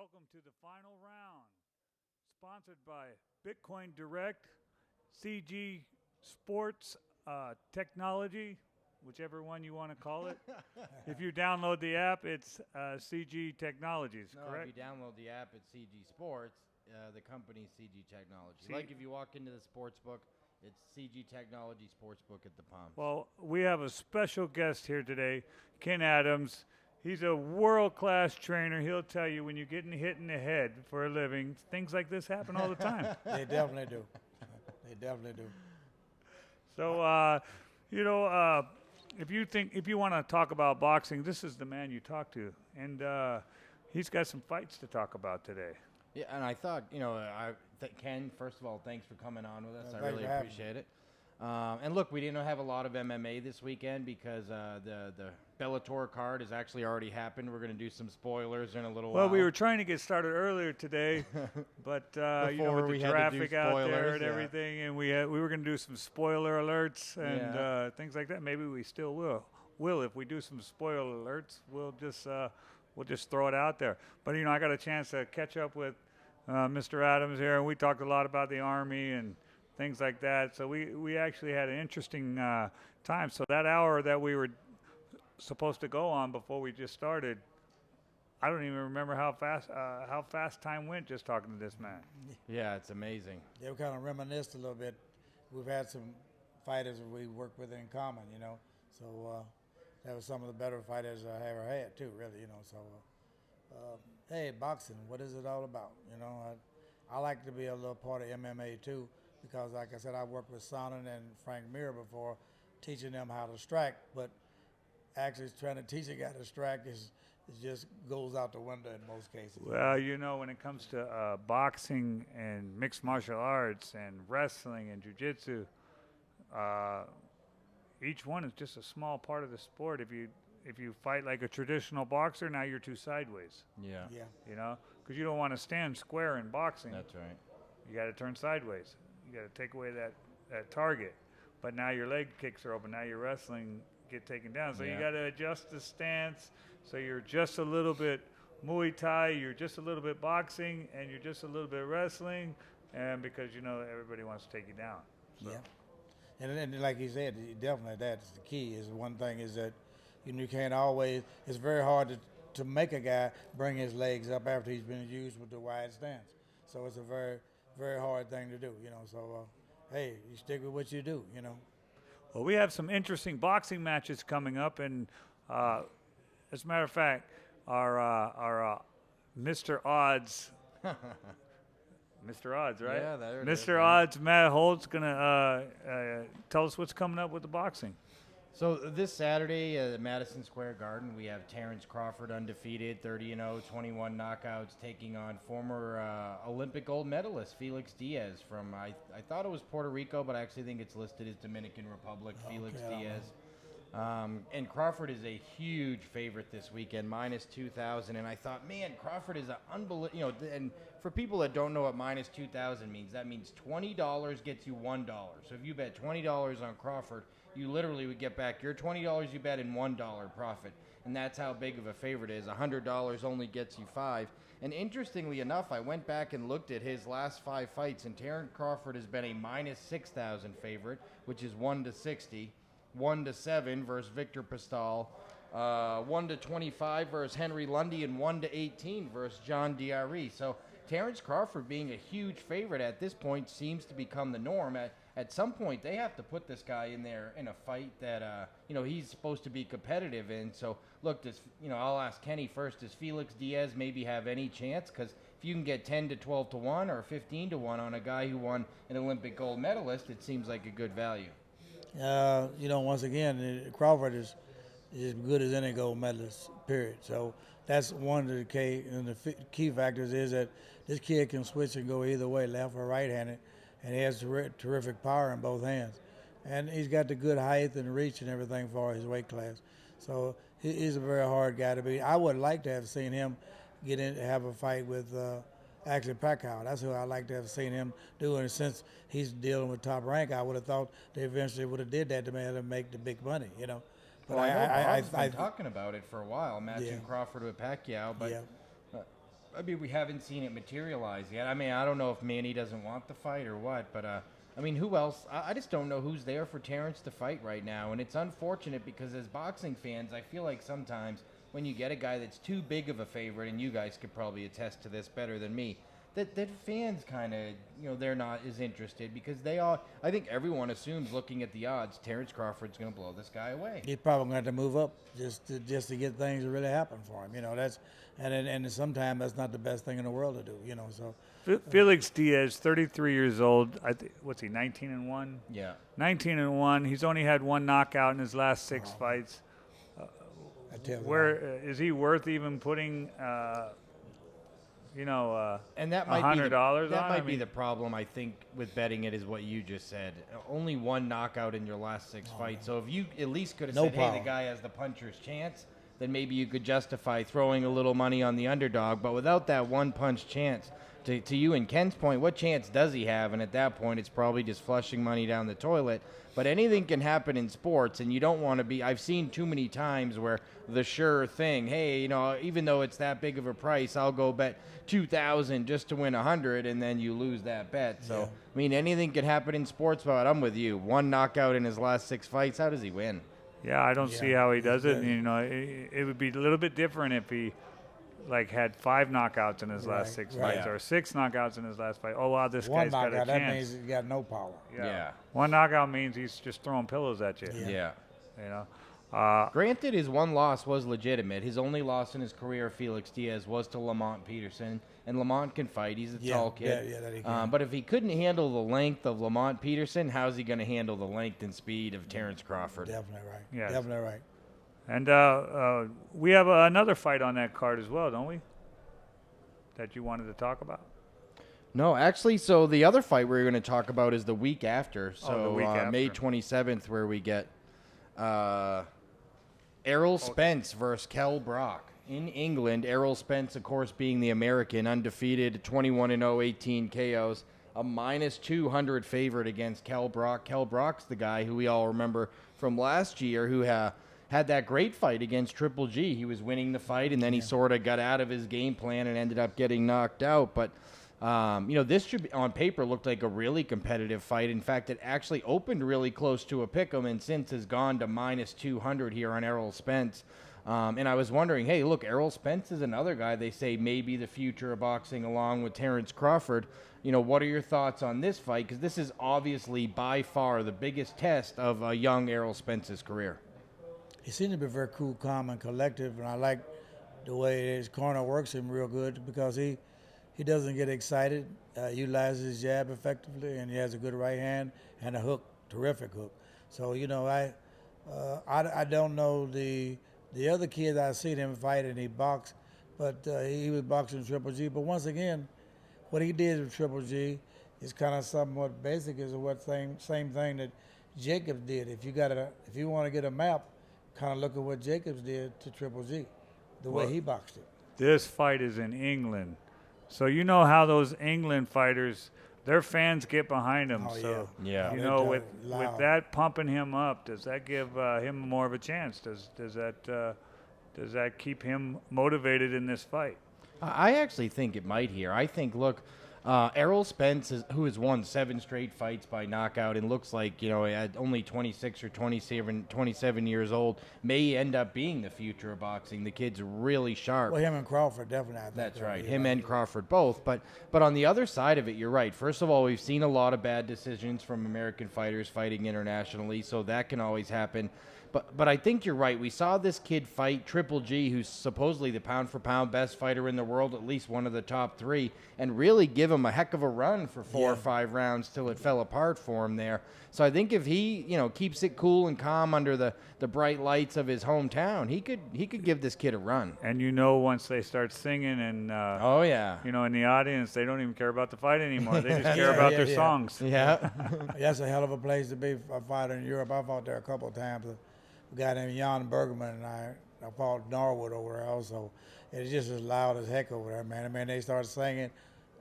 Welcome to the final round, sponsored by Bitcoin Direct, CG Sports Technology, whichever one you want to call it. If you download the app, it's CG Technologies, correct? If you download the app, it's CG Sports, the company CG Technology. Like if you walk into the sports book, it's CG Technology Sportsbook at the Palms. Well, we have a special guest here today, Ken Adams. He's a world-class trainer. He'll tell you when you're getting hit in the head for a living, things like this happen all the time. They definitely do. They definitely do. So, if you want to talk about boxing, this is the man you talk to, and he's got some fights to talk about today. Yeah, and I thought, Ken, first of all, thanks for coming on with us. I really appreciate it. And look, we didn't have a lot of MMA this weekend because the Bellator card has actually already happened. We're going to do some spoilers in a little while. Well, we were trying to get started earlier today, but with the traffic out there and everything, and we were going to do some spoiler alerts and things like that. Maybe we still will. If we do some spoiler alerts, we'll just throw it out there. But I got a chance to catch up with Mr. Adams here, and we talked a lot about the Army and things like that. So we actually had an interesting time. So that hour that we were supposed to go on before we just started, I don't even remember how fast time went just talking to this man. Yeah, it's amazing. Yeah, we kind of reminisced a little bit. We've had some fighters that we work with in common, So that was some of the better fighters I ever had too, really, So, hey, boxing, what is it all about? I like to be a little part of MMA too, because like I said, I worked with Sonnen and Frank Mir before, teaching them how to strike, but actually trying to teach a guy to strike it just goes out the window in most cases. Well, when it comes to boxing and mixed martial arts and wrestling and jiu-jitsu, each one is just a small part of the sport. If you fight like a traditional boxer, now you're two sideways. Yeah. Because you don't want to stand square in boxing. That's right. You got to turn sideways. You got to take away that target. But now your leg kicks are open. Now your wrestling get taken down. So you got to adjust the stance. So you're just a little bit Muay Thai, you're just a little bit boxing, and you're just a little bit wrestling, and because everybody wants to take you down. So. Yeah. And like you said, definitely that's the key. Is one thing is that you can't always. It's very hard to make a guy bring his legs up after he's been used with the wide stance. So it's a very, very hard thing to do. So hey, you stick with what you do. Well, we have some interesting boxing matches coming up, and as a matter of fact, our Mr. Odds, Mr. Odds, right? Yeah, there it Mr. is, Odds, Matt Holt's gonna tell us what's coming up with the boxing. So this Saturday at Madison Square Garden, we have Terrence Crawford, undefeated, 30-0, 21 knockouts, taking on former Olympic gold medalist Felix Diaz from, I thought it was Puerto Rico, but I actually think it's listed as Dominican Republic, Felix Diaz. And Crawford is a huge favorite this weekend, minus 2,000. And I thought, man, Crawford is an unbelievable, and for people that don't know what minus 2,000 means, that means $20 gets you $1. So if you bet $20 on Crawford, you literally would get back your $20 you bet in $1 profit. And that's how big of a favorite it is. $100 only gets you $5. And interestingly enough, I went back and looked at his last 5 fights, and Terrence Crawford has been a minus 6,000 favorite, which is 1-60. 1-7 versus Victor Pastal, 1-25 versus Henry Lundy, and 1-18 versus John Diarry. So Terrence Crawford being a huge favorite at this point seems to become the norm. At some point, they have to put this guy in there in a fight that he's supposed to be competitive in. So look, I'll ask Kenny first. Does Felix Diaz maybe have any chance? Because if you can get 10 to 12 to 1 or 15 to 1 on a guy who won an Olympic gold medalist, it seems like a good value. Once again, Crawford is as good as any gold medalist, period. So that's one of the key factors is that this kid can switch and go either way, left or right-handed, and he has terrific power in both hands. And he's got the good height and reach and everything for his weight class. So he's a very hard guy to beat. I would like to have seen him get in have a fight with actually Pacquiao. That's who I'd like to have seen him do. And since he's dealing with Top Rank, I would have thought they eventually would have did that to make the big money, But I've been talking about it for a while, matching Crawford with Pacquiao. But I mean, we haven't seen it materialize yet. I mean, I don't know if Manny doesn't want the fight or what, but I mean, who else? I just don't know who's there for Terrence to fight right now, and it's unfortunate because as boxing fans, I feel like sometimes when you get a guy that's too big of a favorite, and you guys could probably attest to this better than me, that fans kind of, you know, they're not as interested because they all, I think everyone assumes looking at the odds, Terrence Crawford's going to blow this guy away. He's probably going to have to move up just to get things to really happen for him. You know, that's and sometimes that's not the best thing in the world to do. You know, so Felix Diaz, 33 years old. What's he? 19-1. Yeah. 19-1. He's only had one knockout in his last 6 fights. Is he worth even putting? And that might $100 that might be the problem, I think, with betting it is what you just said. Only one knockout in your last 6 fights. So if you at least could have said, hey, the guy has the puncher's chance, then maybe you could justify throwing a little money on the underdog. But without that one punch chance, to you and Ken's point, what chance does he have? And at that point, it's probably just flushing money down the toilet. But anything can happen in sports, and you don't want to be – I've seen too many times where the sure thing, hey, you know, even though it's that big of a price, I'll go bet $2,000 just to win $100, and then you lose that bet. So, I mean, anything can happen in sports, but I'm with you. One knockout in his last 6 fights, how does he win? Yeah, I don't see how he does it. You know, it would be a little bit different if he – like had 5 knockouts in his last 6 fights or 6 knockouts in his last fight. Oh, wow, this guy's got a chance. That means he's got no power. Yeah. One knockout means he's just throwing pillows at you. Yeah. You know. Granted, his one loss was legitimate. His only loss in his career, Felix Diaz, was to Lamont Peterson. And Lamont can fight. He's a tall kid. Yeah, that he can. But if he couldn't handle the length of Lamont Peterson, how's he going to handle the length and speed of Terrence Crawford? Definitely right. Yes. Definitely right. And we have another fight on that card as well, don't we? That you wanted to talk about? No, actually, so the other fight we're going to talk about is the week after. So the week after. May 27th, where we get Errol Spence versus Kell Brook. In England, Errol Spence, of course, being the American, undefeated, 21-0, 18 KOs, a -200 favorite against Kell Brook. Kell Brook's the guy who we all remember from last year who had that great fight against Triple G. He was winning the fight, and then he sort of got out of his game plan and ended up getting knocked out. But, you know, this should be, on paper, looked like a really competitive fight. In fact, it actually opened really close to a pick'em and since has gone to -200 here on Errol Spence. And I was wondering, hey, look, Errol Spence is another guy they say may be the future of boxing along with Terrence Crawford. You know, what are your thoughts on this fight? Because this is obviously by far the biggest test of a young Errol Spence's career. He seems to be very cool, calm, and collective, and I like the way his corner works him real good because he doesn't get excited, utilizes his jab effectively, and he has a good right hand and a hook, terrific hook. So, you know, I don't know the other kid I seen him fight and he boxed, but he was boxing Triple G. But once again, what he did with Triple G is kind of somewhat basic as same thing that Jacobs did. If you want to get a map, kind of look at what Jacobs did to Triple G, the way he boxed it. This fight is in England. So you know how those England fighters, their fans get behind them. Yeah. You know, with that pumping him up, does that give him more of a chance? Does that keep him motivated in this fight? I actually think it might here. I think, look, Errol Spence, who has won 7 straight fights by knockout and looks like, you know, at only 26 or 27 years old, may end up being the future of boxing. The kid's really sharp. Well, him and Crawford definitely. I think that's right. Him and Crawford both. But on the other side of it, you're right. First of all, we've seen a lot of bad decisions from American fighters fighting internationally, so that can always happen. But I think you're right. We saw this kid fight Triple G, who's supposedly the pound-for-pound best fighter in the world, at least one of the top 3, and really give him a heck of a run for 4 or 5 rounds till it fell apart for him there. So I think if he, you know, keeps it cool and calm under the bright lights of his hometown, he could give this kid a run. And you know, once they start singing and you know, in the audience, they don't even care about the fight anymore. They just care about their songs. Yeah. That's a hell of a place to be a fighter in Europe. I fought there a couple of times. A guy named Jan Bergman and I fought Norwood over there also. It's just as loud as heck over there, man. I mean, they start singing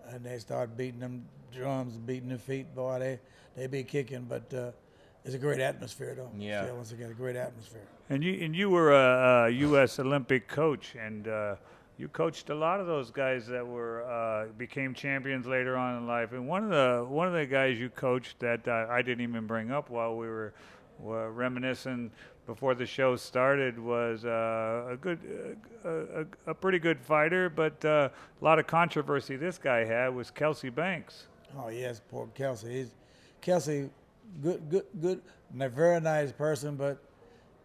and they start beating them drums, beating their feet. Boy, they be kicking, but it's a great atmosphere, though. Yeah. Once again, a great atmosphere. And you were a U.S. Olympic coach, and you coached a lot of those guys that were became champions later on in life. And one of the guys you coached that I didn't even bring up while we were reminiscing before the show started was a pretty good fighter, but a lot of controversy this guy had was Kelsey Banks. Oh yes, poor Kelsey. Kelsey, good, and a very nice person, but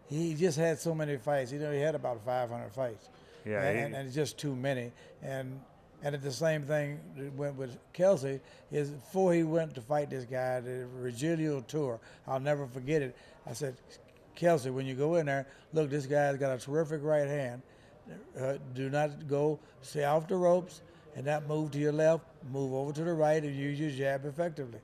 he just had so many fights. He had about 500 fights. Yeah, and it's just too many. And the same thing went with Kelsey is before he went to fight this guy, the Virgilio Tour. I'll never forget it. I said, Kelsey, when you go in there, look, this guy's got a terrific right hand. Do not go, stay off the ropes, and not move to your left, move over to the right, and use your jab effectively.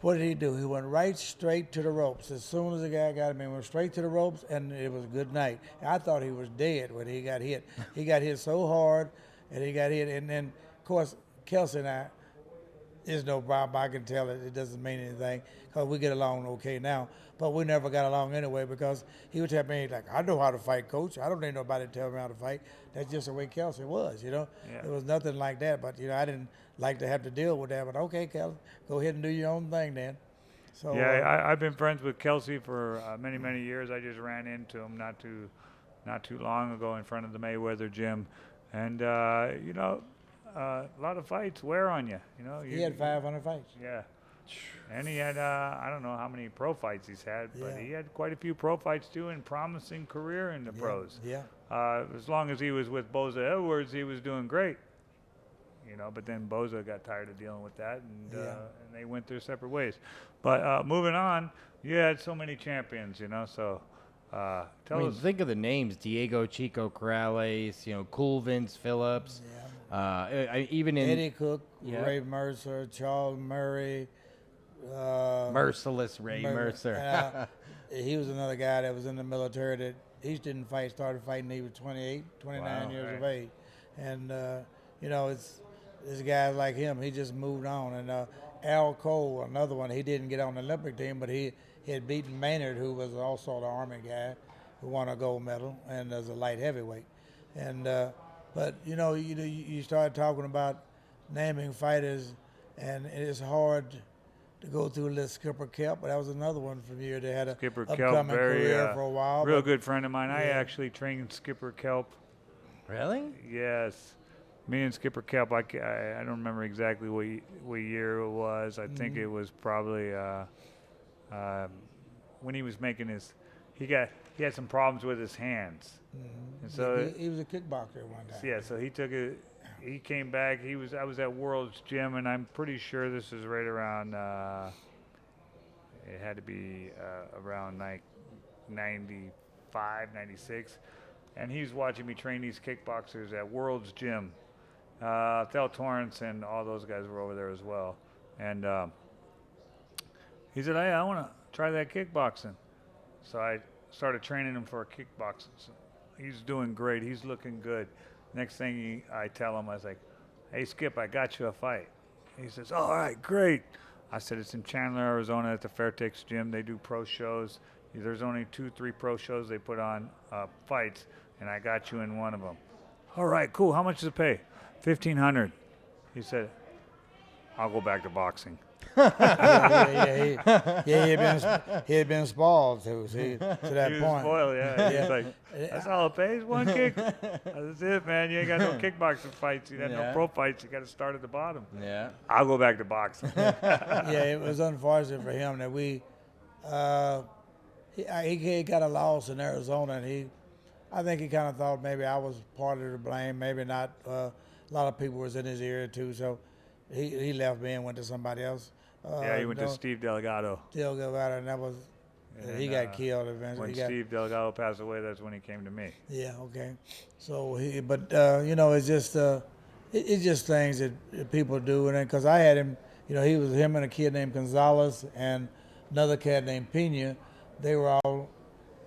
What did he do? He went right straight to the ropes. As soon as the guy got him, he went straight to the ropes, and it was a good night. I thought he was dead when he got hit. He got hit so hard, and he got hit. And then, of course, Kelsey and I, there's no problem. I can tell it doesn't mean anything because we get along okay now. But we never got along anyway because he would tell me, like, I know how to fight, coach. I don't need nobody to tell me how to fight. That's just the way Kelsey was, Yeah. It was nothing like that. But, I didn't like to have to deal with that. But, okay, Kelsey, go ahead and do your own thing then. So, yeah, I've been friends with Kelsey for many, many years. I just ran into him not too long ago in front of the Mayweather gym. And, a lot of fights wear on you, He had 500 fights. Yeah. And he had, I don't know how many pro fights he's had, but he had quite a few pro fights too and promising career in the pros. Yeah. As long as he was with Boza Edwards, he was doing great. But then Boza got tired of dealing with that, and they went their separate ways. But moving on, you had so many champions, so tell us. Think of the names: Diego Chico Corrales, Cool Vince Phillips. Even in Eddie Cook, Ray Mercer, Charles Murray. Merciless Ray Mercer. He was another guy that was in the military that he didn't fight, started fighting, he was 28, 29 years of age. And, it's guys like him, he just moved on. And Al Cole, another one, he didn't get on the Olympic team, but he had beaten Maynard, who was also the Army guy, who won a gold medal, and as a light heavyweight. And, but, you start talking about naming fighters, and it's hard to go through a list. Skipper Kelp, but that was another one from here that had a Skipper upcoming Kelp, career for a while. Real good friend of mine. I actually trained Skipper Kelp. Really? Yes. Me and Skipper Kelp, I don't remember exactly what year it was. I think it was probably when he was making he had some problems with his hands. And so he was a kickboxer one time. Yeah, so he came back. I was at World's Gym, and I'm pretty sure this is right around. It had to be around like 95, 96, and he was watching me train these kickboxers at World's Gym. Thel Torrance and all those guys were over there as well, and he said, "Hey, I want to try that kickboxing." So I started training him for kickboxing. So he's doing great. He's looking good. Next thing I tell him, I was like, "Hey, Skip, I got you a fight." He says, "All right, great." I said, "It's in Chandler, Arizona at the Fairtex Gym. They do pro shows. There's only 2-3 pro shows they put on fights, and I got you in one of them." "All right, cool. How much does it pay?" $1,500. He said, "I'll go back to boxing." He had been spoiled to that he point. Was spoiled, yeah. He's like, "That's all it pays, one kick." That's it, man. You ain't got no kickboxing fights. You got no pro fights. You got to start at the bottom. Yeah. I'll go back to boxing. It was unfortunate for him that he got a loss in Arizona, and I think he kind of thought maybe I was part of the blame, maybe not. A lot of people was in his ear too, so he left me and went to somebody else. He went to Steve Delgado. And that was he got killed eventually. When Steve Delgado passed away, that's when he came to me. Yeah, okay. So it's just things that people do, and because I had him, he was him and a kid named Gonzalez and another kid named Pena. They were all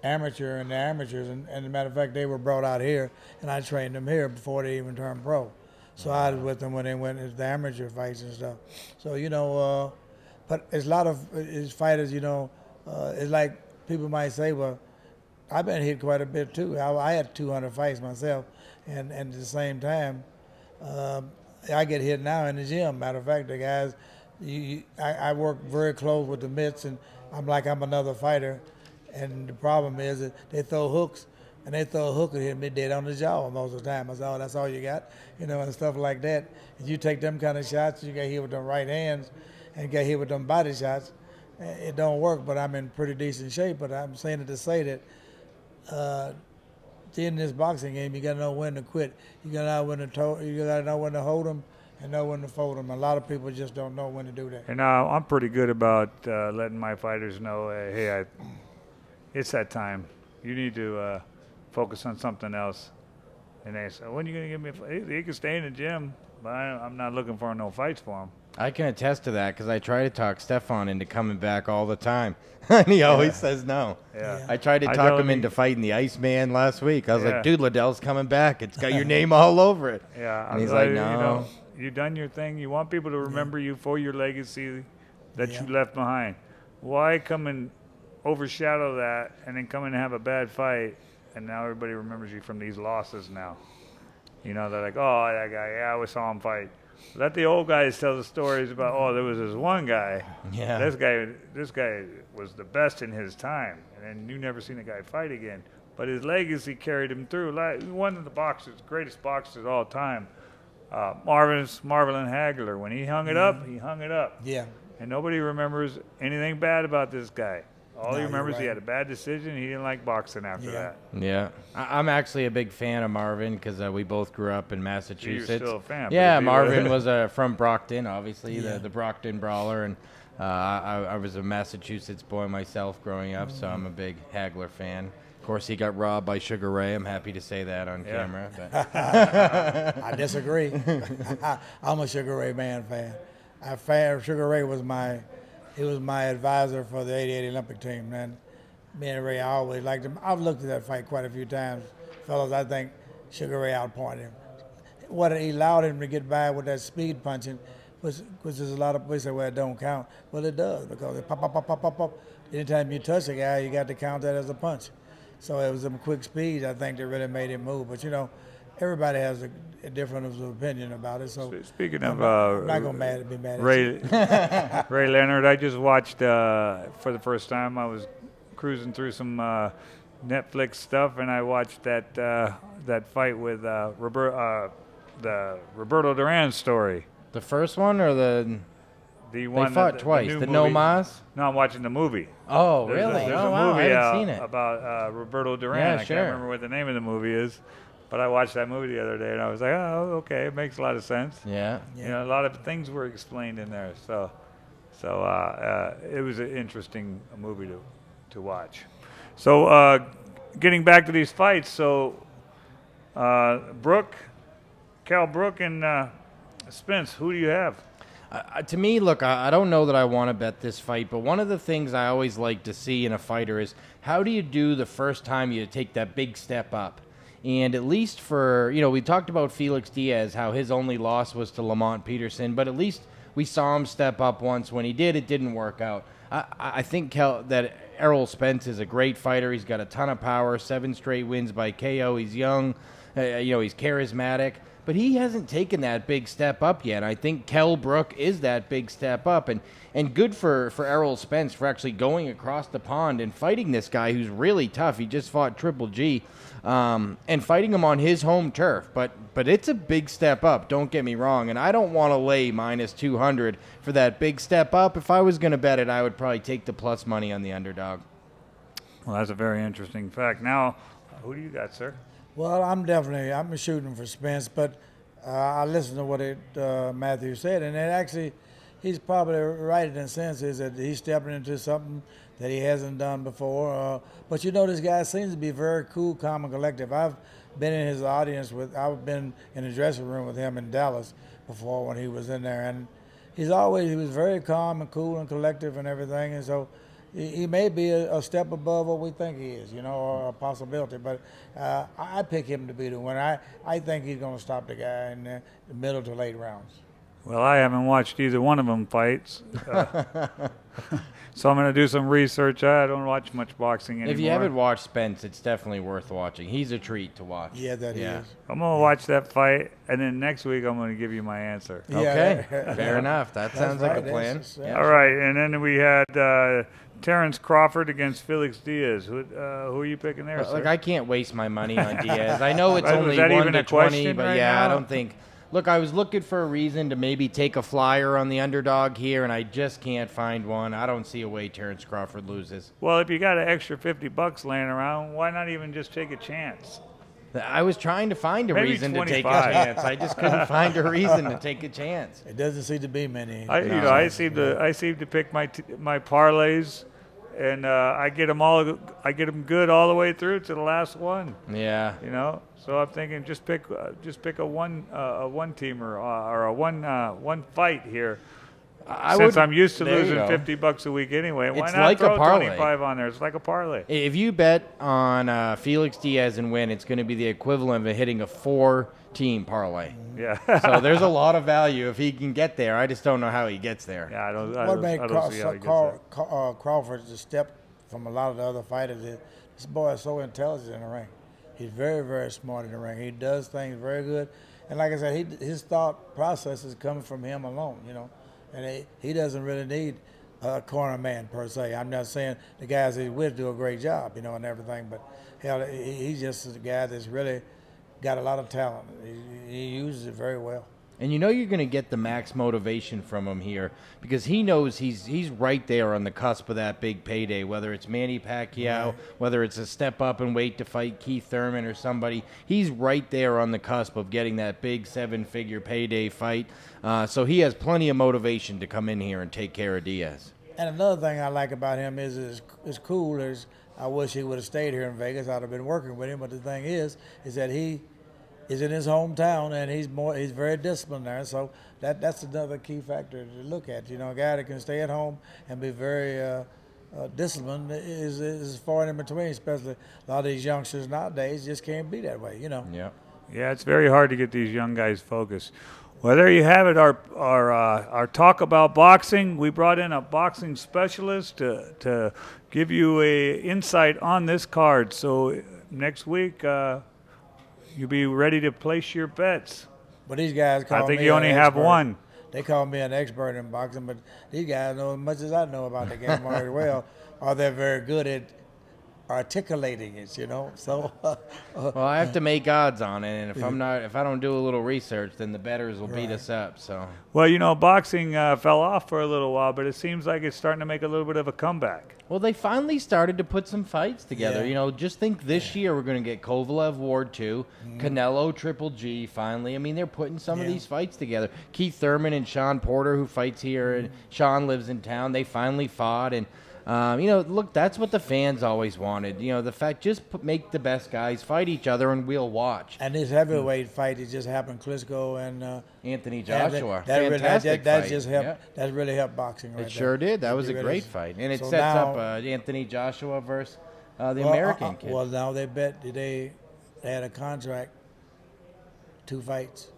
amateur and the amateurs, and as a matter of fact, they were brought out here, and I trained them here before they even turned pro. So I was with them when they went to the amateur fights and stuff. So, but it's a lot of fighters, it's like people might say, well, I've been hit quite a bit too. I had 200 fights myself, and at the same time, I get hit now in the gym. Matter of fact, the guys, I work very close with the mitts, and I'm another fighter. And the problem is that they throw hooks, and they throw a hook and hit me dead on the jaw most of the time. I said, oh, that's all you got, and stuff like that. If you take them kind of shots, you get hit with them right hands and get hit with them body shots. It don't work, but I'm in pretty decent shape. But I'm saying it to say that in this boxing game, you got to know when to quit. You got to know when to hold them and know when to fold them. A lot of people just don't know when to do that. And I'm pretty good about letting my fighters know, hey, it's that time. You need to focus on something else. And they say, when are you going to give me a fight? He can stay in the gym, but I'm not looking for no fights for him. I can attest to that because I try to talk Stephan into coming back all the time. And he always says no. Yeah. I tried to talk him into fighting the Iceman last week. I was like, dude, Liddell's coming back. It's got your name all over it. Yeah. And he's like, no. You've done your thing. You want people to remember you for your legacy that you left behind. Why come and overshadow that and then come and have a bad fight and now everybody remembers you from these losses now? They're like, oh, that guy, I always saw him fight. Let the old guys tell the stories about, oh, there was this one guy. Yeah. This guy was the best in his time, and then you never seen a guy fight again. But his legacy carried him through. Like one of the greatest boxers of all time, Marvin Hagler. When he hung it up, he hung it up. Yeah. And nobody remembers anything bad about this guy. All he remembers right. He had a bad decision. He didn't like boxing after that. Yeah. I'm actually a big fan of Marvin because we both grew up in Massachusetts. You're still a fan. Yeah, Marvin was from Brockton, obviously, the Brockton Brawler. And I was a Massachusetts boy myself growing up, so I'm a big Hagler fan. Of course, he got robbed by Sugar Ray. I'm happy to say that on camera. But. I disagree. I'm a Sugar Ray fan. Sugar Ray was my advisor for the '88 Olympic team, man. Me and Ray, I always liked him. I've looked at that fight quite a few times. Fellas, I think Sugar Ray outpointed him. What he allowed him to get by with that speed punching, which there's a lot of people say, well, it don't count. Well, it does, because it pop, pop, pop, pop, pop, pop. Anytime you touch a guy, you got to count that as a punch. So it was some quick speed, I think, that really made him move. But, everybody has a different opinion about it. So speaking of I'm not gonna be mad at Ray Leonard, I just watched for the first time. I was cruising through some Netflix stuff, and I watched that fight with the Roberto Duran story. The first one or the one they fought twice? The No Mas? No, I'm watching the movie. Oh, really? There's a movie I haven't seen it about Roberto Duran. Yeah, I can't remember what the name of the movie is. But I watched that movie the other day, and I was like, oh, okay, it makes a lot of sense. Yeah. A lot of things were explained in there. So it was an interesting movie to watch. So getting back to these fights, so Brook, and Spence, who do you have? To me, look, I don't know that I want to bet this fight, but one of the things I always like to see in a fighter is how do you do the first time you take that big step up? And at least for, we talked about Felix Diaz, how his only loss was to Lamont Peterson, but at least we saw him step up once. When he did, it didn't work out. I think that Errol Spence is a great fighter. He's got a ton of power, 7 straight wins by KO. He's young, he's charismatic, but he hasn't taken that big step up yet. I think Kell Brook is that big step up, and good for Errol Spence for actually going across the pond and fighting this guy who's really tough. He just fought Triple G. And fighting him on his home turf. But it's a big step up, don't get me wrong. And I don't want to lay minus 200 for that big step up. If I was going to bet it, I would probably take the plus money on the underdog. Well, that's a very interesting fact. Now, who do you got, sir? Well, I'm shooting for Spence, but I listened to what Matthew said, and it actually, he's probably right in the sense is that he's stepping into something that he hasn't done before. But this guy seems to be very cool, calm, and collective. I've been in his audience I've been in the dressing room with him in Dallas before when he was in there, and he was very calm and cool and collective and everything. And so he may be a step above what we think he is, or a possibility. But I pick him to be the winner. I think he's going to stop the guy in the middle to late rounds. Well, I haven't watched either one of them fights. So I'm going to do some research. I don't watch much boxing anymore. If you haven't watched Spence, it's definitely worth watching. He's a treat to watch. Yeah, that is. I'm going to watch that fight, and then next week I'm going to give you my answer. Okay, fair enough. That sounds like a plan. All right, and then we had Terrence Crawford against Felix Diaz. Who are you picking there, sir? Look, I can't waste my money on Diaz. I know it's Was only that 1 even to a 20, question but right yeah, now? I don't think. Look, I was looking for a reason to maybe take a flyer on the underdog here, and I just can't find one. I don't see a way Terrence Crawford loses. Well, if you got an extra $50 laying around, why not even just take a chance? I was trying to find a Maybe reason to 25. take a chance. I just couldn't find a reason to take a chance. It doesn't seem to be many. I seem to pick my parlays, and I get them good all the way through to the last one. Yeah. You know, so I'm thinking just pick a one teamer or a one fight here. Since I'm used to losing $50 a week anyway, why It's not like throw a parlay. 25 on there? It's like a parlay. If you bet on Felix Diaz and win, it's going to be the equivalent of hitting a 4-team parlay. Yeah. So there's a lot of value if he can get there. I just don't know how he gets there. Yeah, I don't see how he gets there. Crawford's a step from a lot of the other fighters. This boy is so intelligent in the ring. He's very, very smart in the ring. He does things very good. And like I said, his thought process is coming from him alone, you know. And he doesn't really need a corner man per se. I'm not saying the guys he's with do a great job, you know, and everything. But hell, he's just a guy that's really got a lot of talent. He uses it very well. And you know you're going to get the max motivation from him here because he knows he's right there on the cusp of that big payday, whether it's Manny Pacquiao, whether it's a step up and wait to fight Keith Thurman or somebody. He's right there on the cusp of getting that big 7-figure payday fight. So he has plenty of motivation to come in here and take care of Diaz. And another thing I like about him is cool as I wish he would have stayed here in Vegas. I'd have been working with him. But the thing is that he is in his hometown, and he's very disciplined there. So that's another key factor to look at. You know, a guy that can stay at home and be very disciplined is far and in between. Especially a lot of these youngsters nowadays just can't be that way. You know. Yeah. Yeah, it's very hard to get these young guys focused. Well, there you have it. Our talk about boxing. We brought in a boxing specialist to give you a insight on this card. So next week. You'll be ready to place your bets. But these guys call me. I think you only have one. They call me an expert in boxing, but these guys know as much as I know about the game very well. Or they're very good at articulating it, you know. So. Well, I have to make odds on it, and if I don't do a little research, then the bettors will beat us up. So. Well, you know, boxing fell off for a little while, but it seems like it's starting to make a little bit of a comeback. Well, they finally started to put some fights together. Yeah. You know, just think this year we're going to get Kovalev Ward 2, Canelo Triple G finally. I mean, they're putting some of these fights together. Keith Thurman and Sean Porter, who fights here, and Sean lives in town, they finally fought. And, you know, look, that's what the fans always wanted. You know, the fact, just make the best guys fight each other and we'll watch. And this heavyweight fight, it just happened, Klitschko and Anthony Joshua. That just helped. Yeah. That really helped boxing right there. It sure did. That was a great fight. And it sets up Anthony Joshua versus the American kid. Well, now they had a contract, 2 fights.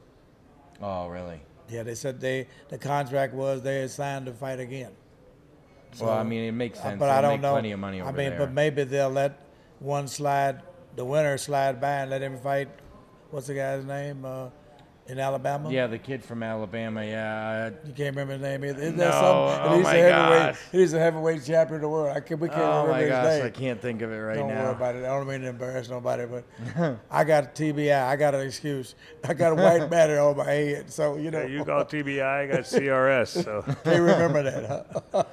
Oh, really? Yeah, they said the contract was they had signed to fight again. So, well, I mean, it makes sense. But I don't know. Plenty of money over there. But maybe they'll let one the winner slide by and let him fight. What's the guy's name in Alabama? Yeah, the kid from Alabama. Yeah. You can't remember his name either. Isn't no. Oh my gosh. He's a heavyweight champion of the world. We can't remember his name. Oh my gosh, I can't think of it right now. Don't worry about it. I don't mean to embarrass nobody, but I got TBI. I got an excuse. I got a white matter on my head, so you know. Yeah, you got TBI. I got CRS. So can't remember that. Huh?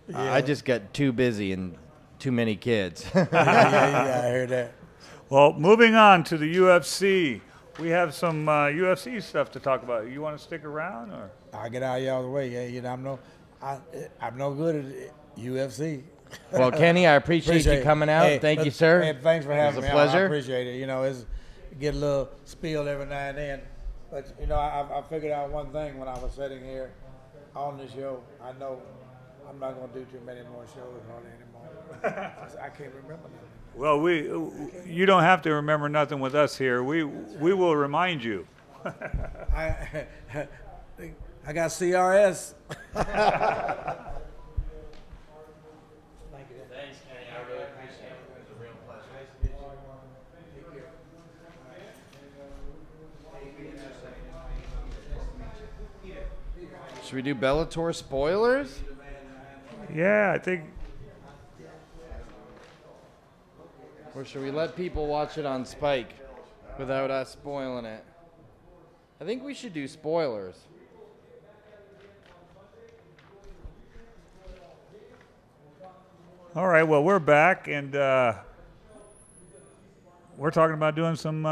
Yeah. I just got too busy and too many kids. yeah, I heard that. Well, moving on to the UFC. We have some UFC stuff to talk about. You want to stick around, or? I'll get out of y'all's way. Yeah, you know, I'm no good at UFC. Well, Kenny, I appreciate you coming out. Hey, Thank you, sir. Hey, thanks for having me. It was a pleasure. I appreciate it. You know, get a little spiel every now and then. But, you know, I figured out one thing when I was sitting here on the show. I know I'm not going to do too many more shows hardly anymore. I can't remember nothing. Well, you don't have to remember nothing with us here. We will remind you. I got CRS. Thanks, Kenny. I really appreciate it. It was a real pleasure. Should we do Bellator spoilers? Yeah, I think. Or should we let people watch it on Spike without us spoiling it? I think we should do spoilers. All right, well, we're back, and we're talking about doing some.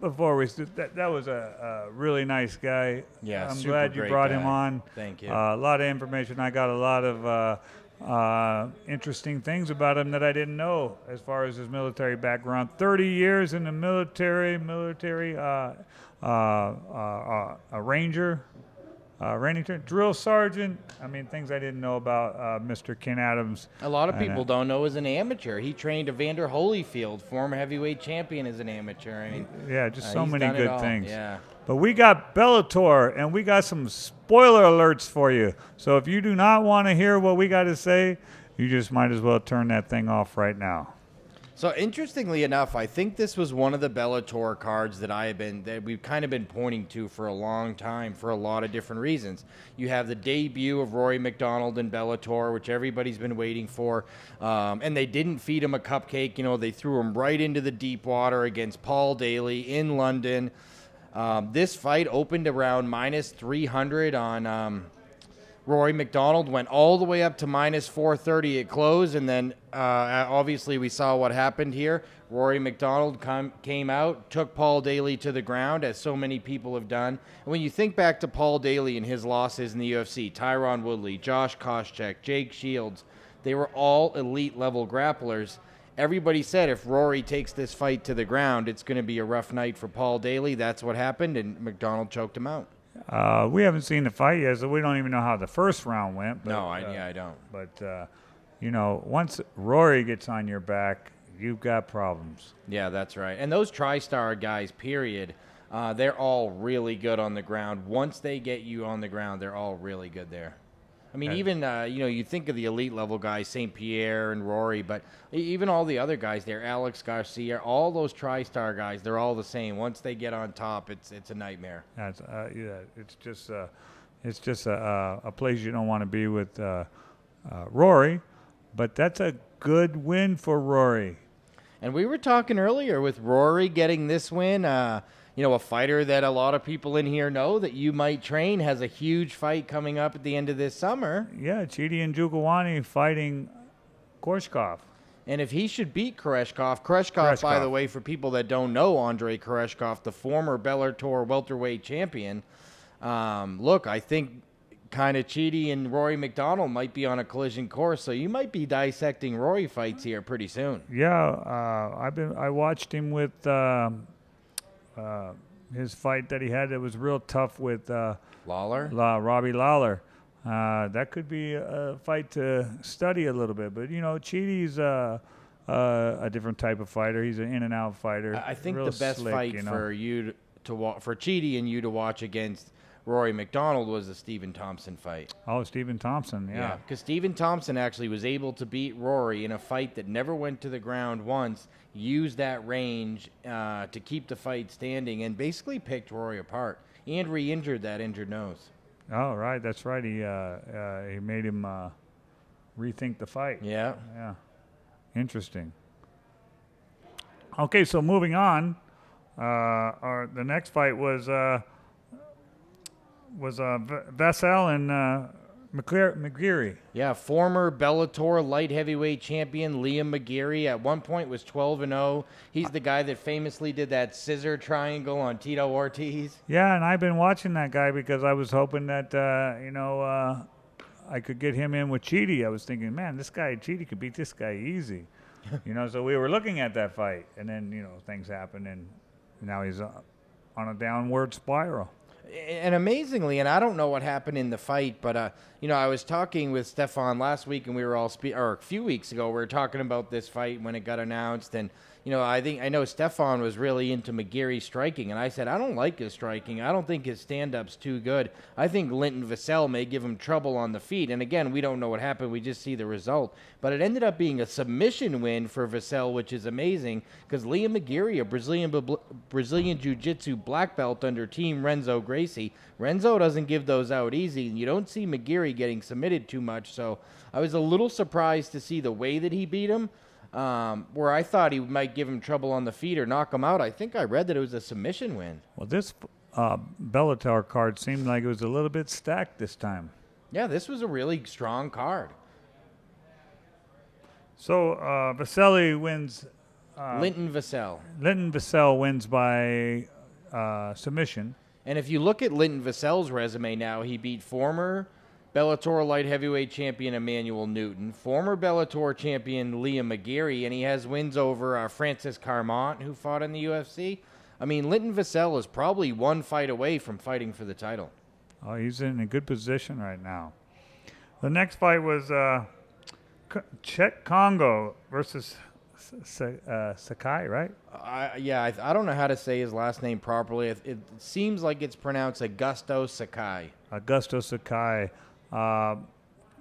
Before we that was a really nice guy. Yeah, I'm super glad you great brought guy. him on. Thank you. A lot of information. I got a lot of interesting things about him that I didn't know as far as his military background. 30 years in the military, a ranger. Drill sergeant. I mean, things I didn't know about Mr. Ken Adams. A lot of people don't know as an amateur. He trained Evander Holyfield, former heavyweight champion, as an amateur. I mean, yeah, just so he's many done it good all. things. Yeah. But we got Bellator, and we got some spoiler alerts for you. So if you do not want to hear what we got to say, you just might as well turn that thing off right now. So interestingly enough, I think this was one of the Bellator cards that we've kind of been pointing to for a long time for a lot of different reasons. You have the debut of Rory McDonald in Bellator, which everybody's been waiting for, and they didn't feed him a cupcake. You know, they threw him right into the deep water against Paul Daly in London. This fight opened around minus 300 on Rory McDonald, went all the way up to minus 430 at close, and then obviously we saw what happened here. Rory McDonald came out, took Paul Daly to the ground, as so many people have done. And when you think back to Paul Daly and his losses in the UFC, Tyron Woodley, Josh Koscheck, Jake Shields, they were all elite-level grapplers. Everybody said if Rory takes this fight to the ground, it's going to be a rough night for Paul Daly. That's what happened, and McDonald choked him out. We haven't seen the fight yet, so we don't even know how the first round went. But, No, I don't. But, you know, once Rory gets on your back, you've got problems. Yeah, that's right. And those TriStar guys, period, they're all really good on the ground. Once they get you on the ground, they're all really good there. I mean, even, you think of the elite level guys, St. Pierre and Rory, but even all the other guys there, Alex Garcia, all those TriStar guys, they're all the same. Once they get on top, it's a nightmare. That's, it's just a place you don't want to be with Rory, but that's a good win for Rory. And we were talking earlier with Rory getting this win, a fighter that a lot of people in here know that you might train has a huge fight coming up at the end of this summer. Yeah, Chidi and Jukwani fighting Koreshkov. And if he should beat Koreshkov, by the way, for people that don't know Andrei Koreshkov, the former Bellator welterweight champion, look, I think kind of Chidi and Rory McDonald might be on a collision course, so you might be dissecting Rory fights here pretty soon. Yeah, I watched him with his fight that he had that was real tough with Lawler? Robbie Lawler. That could be a fight to study a little bit. But, Chidi's a different type of fighter. He's an in-and-out fighter. I think real the best slick, fight for you for Chidi and you to watch against Rory McDonald was the Stephen Thompson fight. Oh, Stephen Thompson, yeah. Because Stephen Thompson actually was able to beat Rory in a fight that never went to the ground once, used that range to keep the fight standing, and basically picked Rory apart and re-injured that injured nose. Oh, right, that's right. He made him rethink the fight. Yeah. Yeah. Interesting. Okay, so moving on, the next fight was Vassell and McGeary. Yeah, former Bellator light heavyweight champion Liam McGeary at one point was 12-0. He's the guy that famously did that scissor triangle on Tito Ortiz. Yeah, and I've been watching that guy because I was hoping that I could get him in with Chidi. I was thinking, man, this guy Chidi could beat this guy easy. So we were looking at that fight, and then things happened, and now he's on a downward spiral. And amazingly, and I don't know what happened in the fight, but I was talking with Stephan last week, and we were all or a few weeks ago, we were talking about this fight when it got announced, and I know Stephan was really into McGeary's striking, and I said, I don't like his striking. I don't think his stand-up's too good. I think Linton Vassell may give him trouble on the feet. And again, we don't know what happened. We just see the result. But it ended up being a submission win for Vassell, which is amazing because Liam McGeary, a Brazilian Jiu-Jitsu black belt under Team Renzo Gracie. Renzo doesn't give those out easy, and you don't see McGeary getting submitted too much. So I was a little surprised to see the way that he beat him. Where I thought he might give him trouble on the feet or knock him out. I think I read that it was a submission win. Well, this Bellator card seemed like it was a little bit stacked this time. Yeah, this was a really strong card. So Vasily wins. Linton Vassell. Linton Vassell wins by submission. And if you look at Linton Vassell's resume now, he beat former Bellator light heavyweight champion Emmanuel Newton, former Bellator champion Liam McGeary, and he has wins over Francis Carmont, who fought in the UFC. I mean, Linton Vassell is probably one fight away from fighting for the title. Oh, he's in a good position right now. The next fight was Czech Congo versus Sakai, right? I don't know how to say his last name properly. It seems like it's pronounced Augusto Sakai. Augusto Sakai.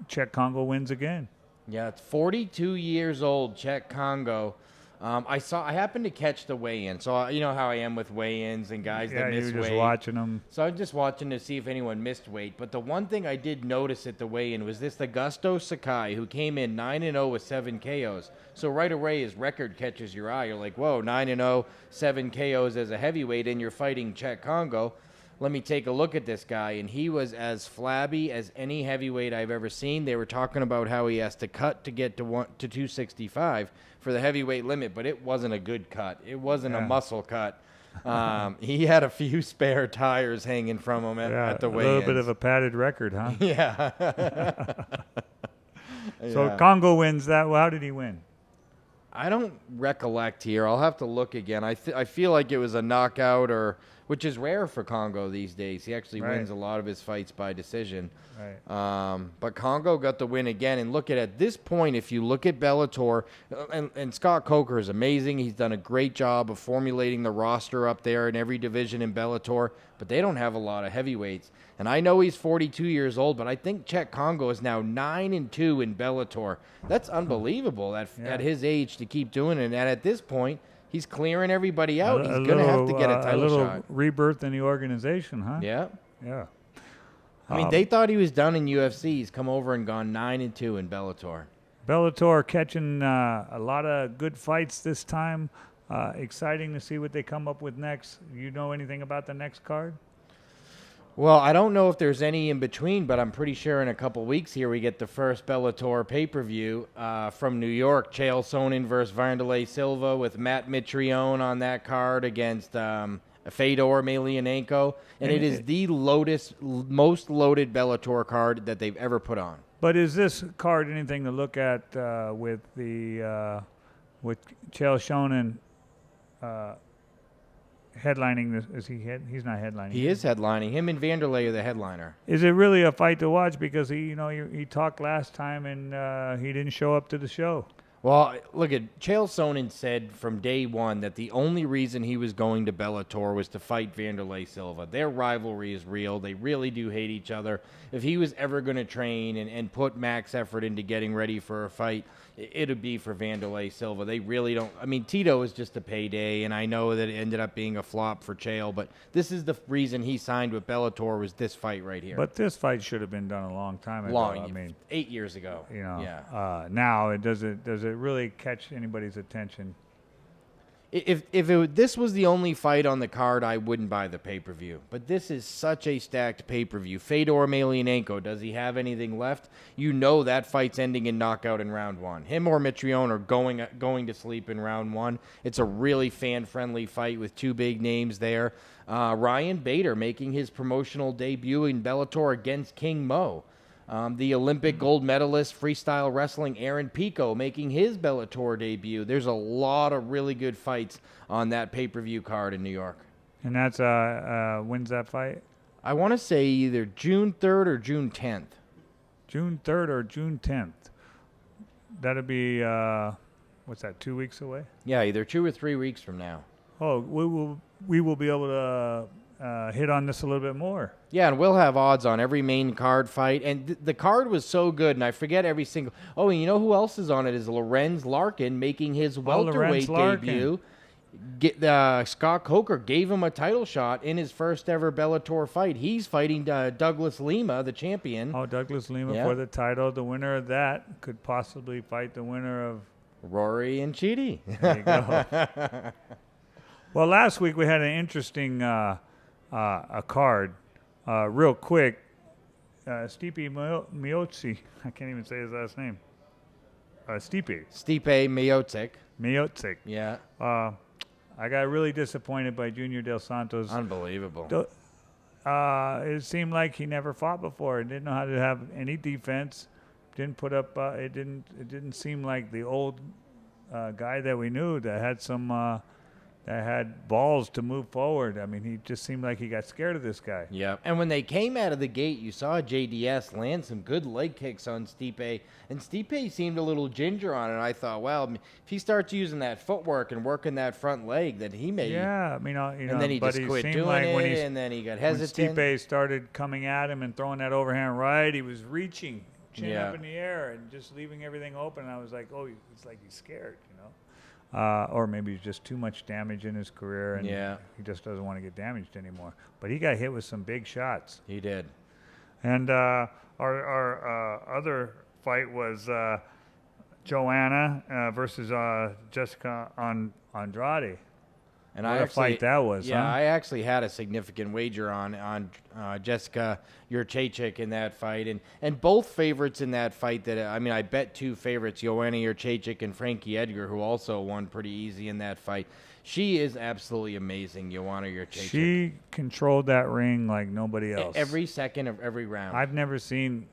Czech Congo wins again. Yeah, it's 42 years old, Czech Congo. I happened to catch the weigh-in, so you know how I am with weigh-ins and guys that miss weight. Yeah, you were just watching them. So I'm just watching to see if anyone missed weight. But the one thing I did notice at the weigh-in was this Augusto Sakai, who came in 9-0 with 7 KOs. So right away, his record catches your eye. You're like, whoa, 9-0, 7 KOs as a heavyweight, and you're fighting Czech Congo. Let me take a look at this guy, and he was as flabby as any heavyweight I've ever seen. They were talking about how he has to cut to get to 265 for the heavyweight limit, but it wasn't a good cut. It wasn't a muscle cut. He had a few spare tires hanging from him at the weigh-ins. A little bit of a padded record, huh? Yeah. So Congo wins that. Well, how did he win? I don't recollect here. I'll have to look again. I feel like it was a knockout, which is rare for Congo these days. He actually wins a lot of his fights by decision. Right. But Congo got the win again. And look at this point, if you look at Bellator, and Scott Coker is amazing. He's done a great job of formulating the roster up there in every division in Bellator, but they don't have a lot of heavyweights. And I know he's 42 years old, but I think Czech Congo is now 9-2 in Bellator. That's unbelievable at his age to keep doing it. And at this point, he's clearing everybody out. He's going to have to get a title shot. A little rebirth in the organization, huh? Yeah. Yeah. I mean, they thought he was done in UFC. He's come over and gone 9-2 in Bellator. Bellator catching a lot of good fights this time. Exciting to see what they come up with next. You know anything about the next card? Well, I don't know if there's any in between, but I'm pretty sure in a couple weeks here we get the first Bellator pay-per-view from New York. Chael Sonnen versus Wanderlei Silva with Matt Mitrione on that card against Fedor Emelianenko. And it is the most loaded Bellator card that they've ever put on. But is this card anything to look at with Chael Sonnen headlining this? He's not headlining. He is headlining. Him and Wanderlei are the headliner. Is it really a fight to watch? Because he talked last time and he didn't show up to the show. Well, look at Chael Sonnen said from day one that the only reason he was going to Bellator was to fight Wanderlei Silva. Their rivalry is real. They really do hate each other. If he was ever going to train and put max effort into getting ready for a fight, it would be for Wanderlei Silva. They really don't. I mean, Tito is just a payday, and I know that it ended up being a flop for Chael, but this is the reason he signed with Bellator was this fight right here. But this fight should have been done a long time ago. I mean, 8 years ago. Yeah. Now, does it really catch anybody's attention? If this was the only fight on the card, I wouldn't buy the pay-per-view. But this is such a stacked pay-per-view. Fedor Emelianenko, does he have anything left? You know that fight's ending in knockout in round one. Him or Mitrione are going to sleep in round one. It's a really fan-friendly fight with two big names there. Ryan Bader making his promotional debut in Bellator against King Mo. The Olympic gold medalist freestyle wrestling Aaron Pico making his Bellator debut. There's a lot of really good fights on that pay-per-view card in New York. And that's when's that fight? I want to say either June 3rd or June 10th. June 3rd or June 10th. That'll be what's that, 2 weeks away? Yeah, either 2 or 3 weeks from now. Oh, we will be able to hit on this a little bit more. Yeah, and we'll have odds on every main card fight. And the card was so good, and I forget every single... Oh, and you know who else is on it is Lorenz Larkin making his welterweight debut. Scott Coker gave him a title shot in his first ever Bellator fight. He's fighting Douglas Lima, the champion. Oh, Douglas Lima for the title. The winner of that could possibly fight the winner of... Rory and Chidi. There you go. Well, last week we had an interesting a card. Real quick, Stipe Miocic. I can't even say his last name. Stipe Miocic. Miocic. Yeah. I got really disappointed by Junior Dos Santos. Unbelievable. It seemed like he never fought before. He didn't know how to have any defense. Didn't put up. It didn't seem like the old guy that we knew that had some that had balls to move forward. I mean, he just seemed like he got scared of this guy. Yeah. And when they came out of the gate, you saw JDS land some good leg kicks on Stipe, and Stipe seemed a little ginger on it. I thought, well, if he starts using that footwork and working that front leg, that he may. Yeah, I mean, and then he just quit doing it, and then he got hesitant. When Stipe started coming at him and throwing that overhand right, he was reaching, chin up in the air, and just leaving everything open. And I was like, oh, it's like he's scared, you know. Or maybe he's just too much damage in his career, and he just doesn't want to get damaged anymore. But he got hit with some big shots. He did. And our other fight was Joanna versus Jessica Andrade. And what a fight that was, yeah, huh? I actually had a significant wager on Jessica Jurchacek in that fight, and both favorites in that fight. I bet two favorites, Joanna Jurchacek and Frankie Edgar, who also won pretty easy in that fight. She is absolutely amazing, Joanna Jurchacek. She controlled that ring like nobody else. Every second of every round. I've never seen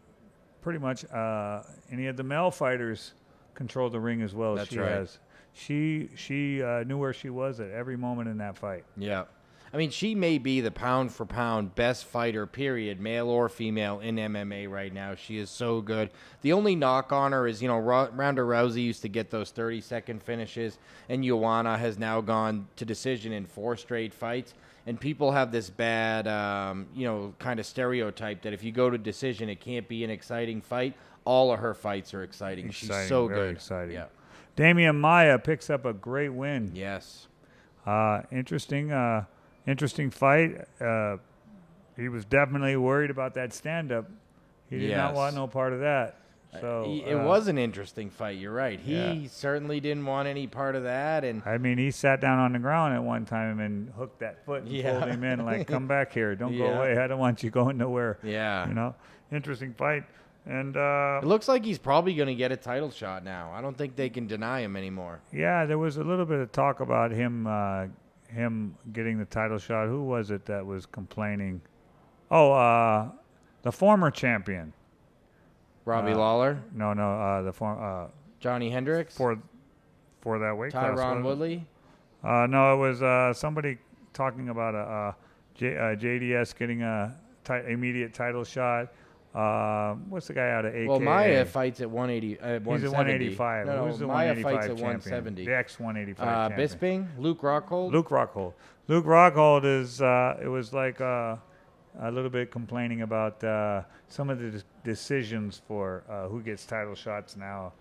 pretty much any of the male fighters control the ring as well as she has. She knew where she was at every moment in that fight. Yeah. I mean, she may be the pound-for-pound best fighter, period, male or female, in MMA right now. She is so good. The only knock on her is, Ronda Rousey used to get those 30-second finishes, and Joanna has now gone to decision in 4 straight fights. And people have this bad, kind of stereotype that if you go to decision, it can't be an exciting fight. All of her fights are exciting. She's so very good. Exciting. Yeah. Damian Maia picks up a great win. Yes. Interesting fight. He was definitely worried about that stand-up. He did not want no part of that. So it was an interesting fight. You're right. He certainly didn't want any part of that. And I mean, he sat down on the ground at one time and hooked that foot and pulled him in like, come back here. Don't go away. I don't want you going nowhere. Yeah. Interesting fight. And it looks like he's probably going to get a title shot now. I don't think they can deny him anymore. Yeah, there was a little bit of talk about him getting the title shot. Who was it that was complaining? Oh, the former champion. Robbie Lawler? No, the former Johnny Hendricks? For that weight class. Tyron Woodley? No, it was somebody talking about JDS getting a immediate title shot. What's the guy out of AK? Well, Maia fights at 180. He's at 185. No, Who's the Maia 185 fights at champion? 170. The ex-185 champion. Bisping? Luke Rockhold? Luke Rockhold is, it was like a little bit complaining about some of the decisions for who gets title shots now.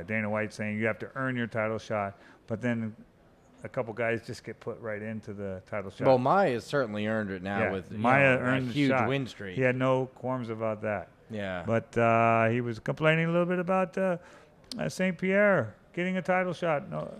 Dana White saying you have to earn your title shot, but then a couple guys just get put right into the title shot. Well, Maia has certainly earned it now with Maia earned a huge shot. win streak. He had no qualms about that. Yeah. But he was complaining a little bit about St. Pierre getting a title shot. No,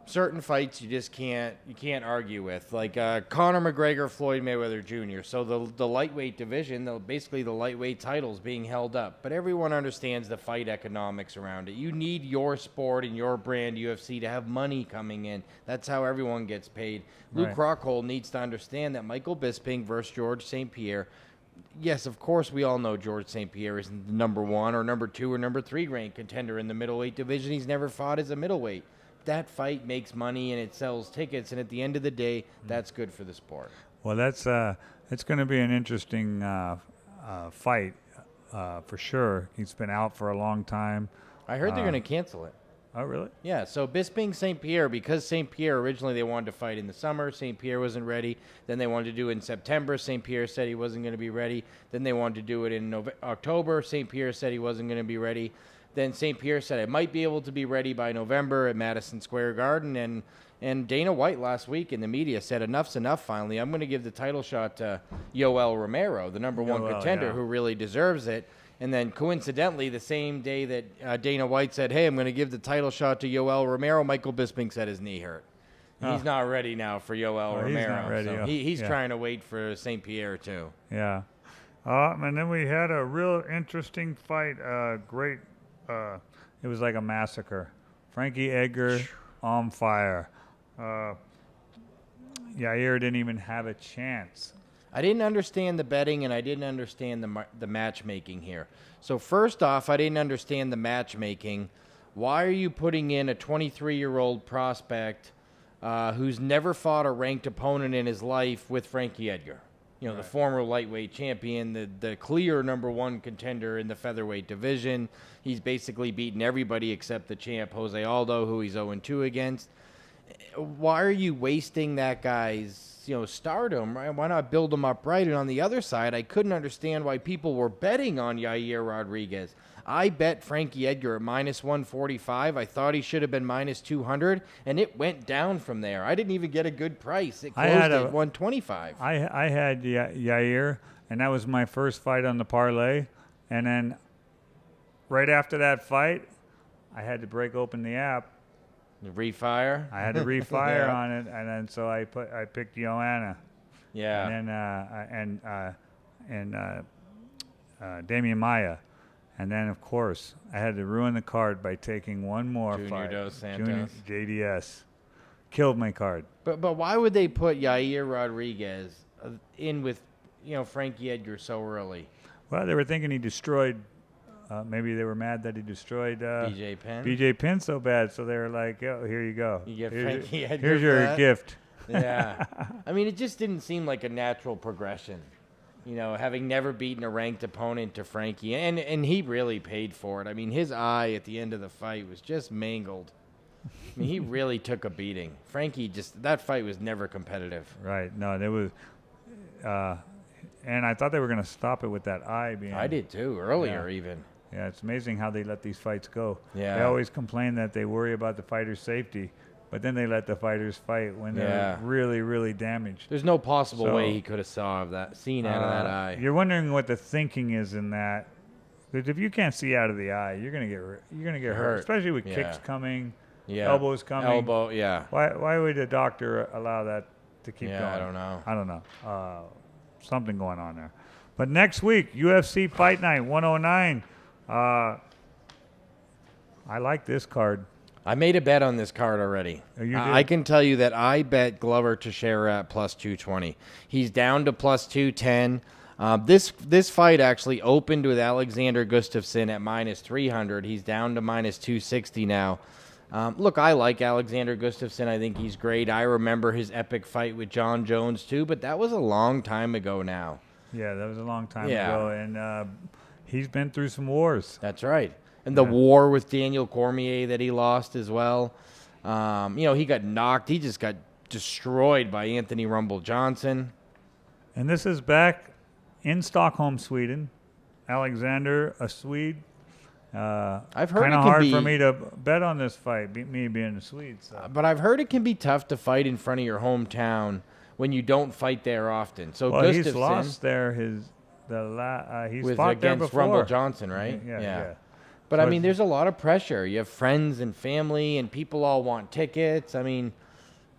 certain fights you just can't argue with, like Conor McGregor, Floyd Mayweather Jr. So the lightweight division, basically the lightweight titles being held up, but everyone understands the fight economics around it. You need your sport and your brand UFC to have money coming in. That's how everyone gets paid. Luke Rockhold needs to understand that Michael Bisping versus George St. Pierre. Yes, of course, we all know George St. Pierre isn't the number 1 or number 2 or number 3 ranked contender in the middleweight division. He's never fought as a middleweight. That fight makes money and it sells tickets, and at the end of the day, that's good for the sport. Well, it's going to be an interesting fight for sure. He's been out for a long time. I heard they're going to cancel it. Oh, really? Yeah, so Bisping, St. Pierre, because St. Pierre originally they wanted to fight in the summer. St. Pierre wasn't ready. Then they wanted to do it in September. St. Pierre said he wasn't going to be ready. Then they wanted to do it in October. St. Pierre said he wasn't going to be ready. Then St. Pierre said it might be able to be ready by November at Madison Square Garden. And Dana White last week in the media said enough's enough finally. I'm going to give the title shot to Yoel Romero, the number one contender who really deserves it. And then coincidentally, the same day that Dana White said, hey, I'm going to give the title shot to Yoel Romero, Michael Bisping said his knee hurt. He's not ready now for Yoel Romero. He's not ready. So he's trying to wait for St. Pierre, too. Yeah. And then we had a real interesting fight. Great. It was like a massacre. Frankie Edgar on fire. Yair didn't even have a chance. I didn't understand the betting, and I didn't understand the matchmaking here. So first off, I didn't understand the matchmaking. Why are you putting in a 23-year-old prospect who's never fought a ranked opponent in his life with Frankie Edgar? You know, the former lightweight champion, the clear number one contender in the featherweight division. He's basically beaten everybody except the champ, Jose Aldo, who he's 0-2 against. Why are you wasting that guy's stardom, right? Why not build him up right? And on the other side, I couldn't understand why people were betting on Yair Rodriguez. I bet Frankie Edgar at -145. I thought he should have been -200, and it went down from there. I didn't even get a good price. It closed at 125. I had Yair, and that was my first fight on the parlay. And then right after that fight, I had to break open the app. Refire? I had to refire on it, and then so I picked Joanna. Yeah. And then Damian Maia. And then, of course, I had to ruin the card by taking one more Junior fight. Dos Santos. JDS. Killed my card. But why would they put Yair Rodriguez in with, Frankie Edgar so early? Well, they were thinking he destroyed, maybe they were mad that he destroyed BJ Penn? BJ Penn so bad, so they were like, oh, here you go. You get Frankie Edgar. Here's your gift. Yeah. I mean, it just didn't seem like a natural progression. Having never beaten a ranked opponent to Frankie. And he really paid for it. I mean, his eye at the end of the fight was just mangled. I mean, he really took a beating. Frankie that fight was never competitive. Right. No, there was, and I thought they were going to stop it with that eye being. I did too, earlier even. Yeah, it's amazing how they let these fights go. Yeah. They always complain that they worry about the fighter's safety. But then they let the fighters fight when they're really, really damaged. There's no possible way he could have seen out of that eye. You're wondering what the thinking is in that, because if you can't see out of the eye, you're gonna get hurt, especially with kicks coming, elbows coming. Why would a doctor allow that to keep going? I don't know. Something going on there. But next week, UFC Fight Night 109. I like this card. I made a bet on this card already. Oh, you did? I can tell you that I bet Glover Teixeira at +220. He's down to +210. This fight actually opened with Alexander Gustafsson at -300. He's down to -260 now. Look, I like Alexander Gustafsson. I think he's great. I remember his epic fight with John Jones too, but that was a long time ago now. Yeah, that was a long time ago, and he's been through some wars. That's right. And the war with Daniel Cormier that he lost as well. He got knocked. He just got destroyed by Anthony Rumble Johnson. And this is back in Stockholm, Sweden. Alexander, a Swede. I've heard kind of hard for me to bet on this fight, me being a Swede. So. But I've heard it can be tough to fight in front of your hometown when you don't fight there often. So well, Gustafsson, he's lost there. He's fought there against before. Rumble Johnson, right? Yeah. But, so I mean, there's a lot of pressure. You have friends and family, and people all want tickets. I mean,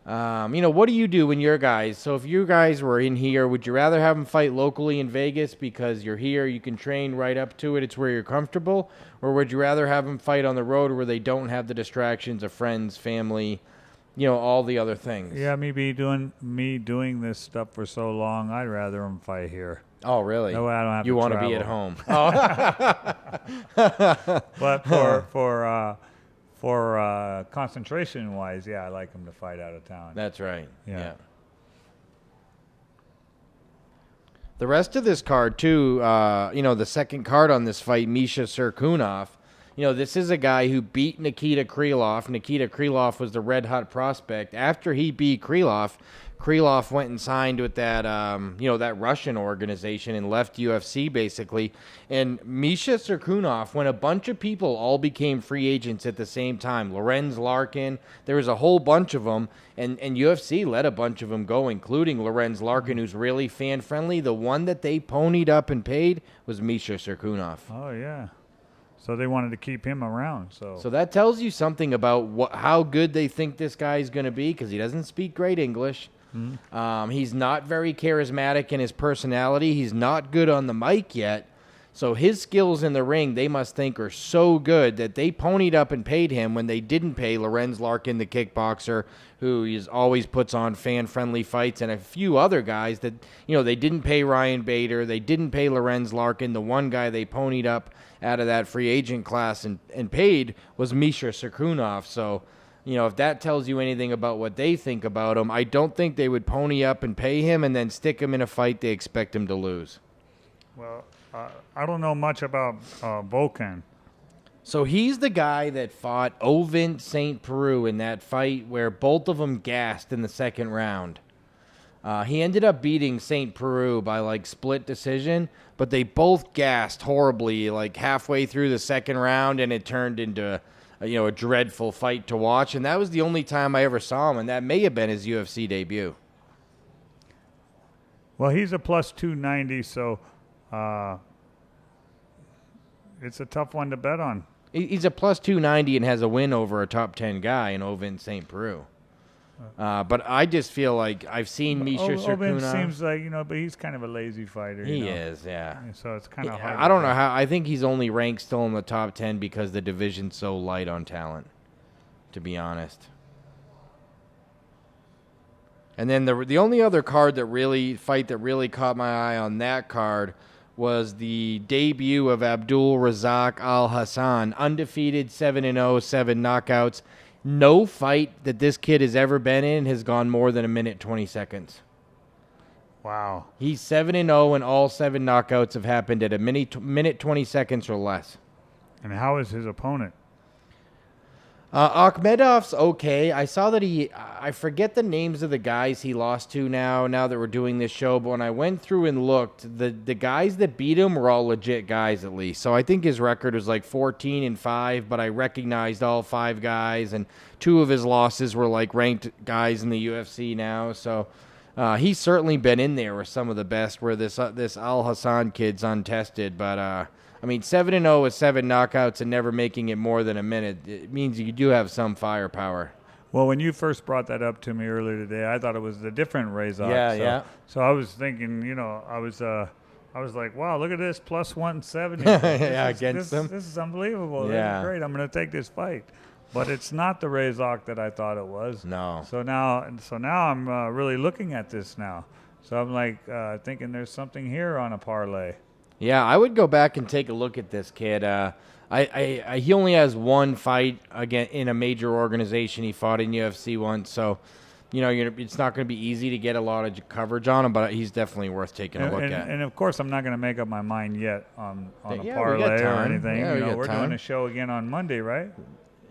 what do you do when your guys? So if you guys were in here, would you rather have them fight locally in Vegas because you're here, you can train right up to it, it's where you're comfortable? Or would you rather have them fight on the road where they don't have the distractions of friends, family, all the other things? Yeah, me doing this stuff for so long, I'd rather them fight here. Oh, really? No, I don't have you to want travel. to be at home. But for concentration wise, yeah, I like them to fight out of town. That's right. Yeah. The rest of this card too, the second card on this fight, Misha Serkunov, this is a guy who beat Nikita Krylov. Nikita Krylov was the red-hot prospect. After he beat Krylov went and signed with that, that Russian organization and left UFC basically. And Misha Cirkunov, when a bunch of people all became free agents at the same time, Lorenz Larkin, there was a whole bunch of them, and UFC let a bunch of them go, including Lorenz Larkin, who's really fan-friendly. The one that they ponied up and paid was Misha Cirkunov. Oh, yeah. So they wanted to keep him around. So that tells you something about how good they think this guy's going to be, because he doesn't speak great English. Mm-hmm. He's not very charismatic in his personality. He's not good on the mic yet. So his skills in the ring, they must think, are so good that they ponied up and paid him when they didn't pay Lorenz Larkin, the kickboxer, who always puts on fan-friendly fights, and a few other guys that, they didn't pay Ryan Bader. They didn't pay Lorenz Larkin. The one guy they ponied up out of that free agent class and paid was Misha Cirkunov. So, if that tells you anything about what they think about him, I don't think they would pony up and pay him and then stick him in a fight they expect him to lose. Well, I don't know much about Volkan. So he's the guy that fought Ovint St. Peru in that fight where both of them gassed in the second round. He ended up beating St. Peru by split decision, but they both gassed horribly halfway through the second round, and it turned into a dreadful fight to watch. And that was the only time I ever saw him, and that may have been his UFC debut. Well, he's a plus 290, so it's a tough one to bet on. He's a plus 290 and has a win over a top 10 guy in Ovint St. Peru. But I just feel like I've seen Misha Cirkunov. Ovint seems like, but he's kind of a lazy fighter. He is, yeah. So it's kind of hard. I don't know how. I think he's only ranked still in the top 10 because the division's so light on talent, to be honest. And then the only other fight that really caught my eye on that card was the debut of Abdul Razak Al Hassan, undefeated, 7-0, 7 knockouts. No fight that this kid has ever been in has gone more than a minute 20 seconds. Wow. He's 7-0, and all 7 knockouts have happened at a minute 20 seconds or less. And how is his opponent? Akhmedov's okay. I saw that I forget the names of the guys he lost to now that we're doing this show, but when I went through and looked, the guys that beat him were all legit guys at least. So I think his record was 14-5, but I recognized all 5 guys, and 2 of his losses were ranked guys in the UFC now. So he's certainly been in there with some of the best, where this Al Hassan kid's untested, but 7-0 with 7 knockouts and never making it more than a minute, it means you do have some firepower. Well, when you first brought that up to me earlier today, I thought it was a different Razak. Yeah. So I was thinking, I was like, wow, look at this, plus 170. Against them. This is unbelievable. Yeah. This is great. I'm going to take this fight. But it's not the Razak that I thought it was. No. So now I'm really looking at this now. So I'm thinking there's something here on a parlay. Yeah, I would go back and take a look at this kid. He only has 1 fight again in a major organization. He fought in UFC once, so it's not going to be easy to get a lot of coverage on him. But he's definitely worth taking a look at. And of course, I'm not going to make up my mind yet on a Yeah, parlay or anything. Yeah, we're doing a show again on Monday, right?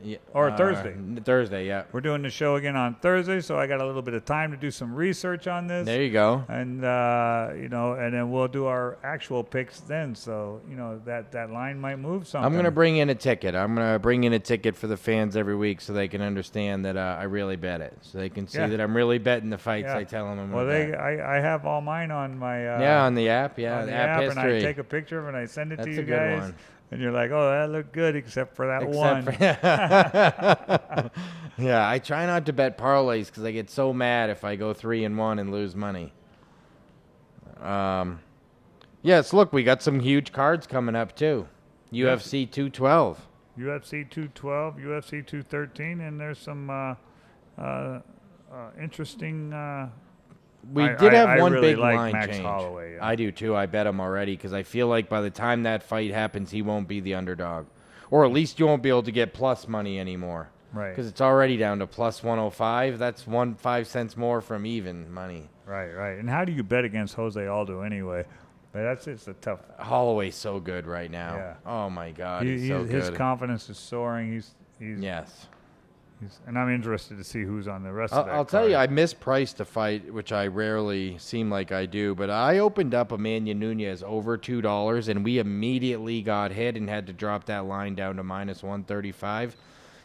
Yeah, or Thursday. Thursday, yeah. We're doing the show again on Thursday, so I got a little bit of time to do some research on this. There you go. And and then we'll do our actual picks then. So that line might move something. I'm gonna bring in a ticket. I'm gonna bring in a ticket for the fans every week, so they can understand that I really bet it, so they can see that I'm really betting the fights. I tell them I'm gonna bet. I have all mine on my on the app. Yeah, on the app history. and I take a picture of it and I send it to you That's a good guys. one. And you're like, oh, that looked good, except for that one. Yeah, I try not to bet parlays because I get so mad if I go 3-1 and lose money. Yes, look, we got some huge cards coming up too. UFC 212. UFC 212, UFC 213, and there's some interesting... We did have one really big like line Max change. Holloway, yeah. I do too. I bet him already because I feel like by the time that fight happens, he won't be the underdog. Or at least you won't be able to get plus money anymore. Right. Because it's already down to plus 105. That's 5 cents more from even money. Right. And how do you bet against Jose Aldo anyway? But it's a tough. Holloway's so good right now. Yeah. Oh my God, he's so good. His confidence is soaring. He's yes. And I'm interested to see who's on the rest of that I'll tell card. you, I mispriced a fight, which I rarely seem like I do, but I opened up Amanda Nunes over $2, and we immediately got hit and had to drop that line down to -135.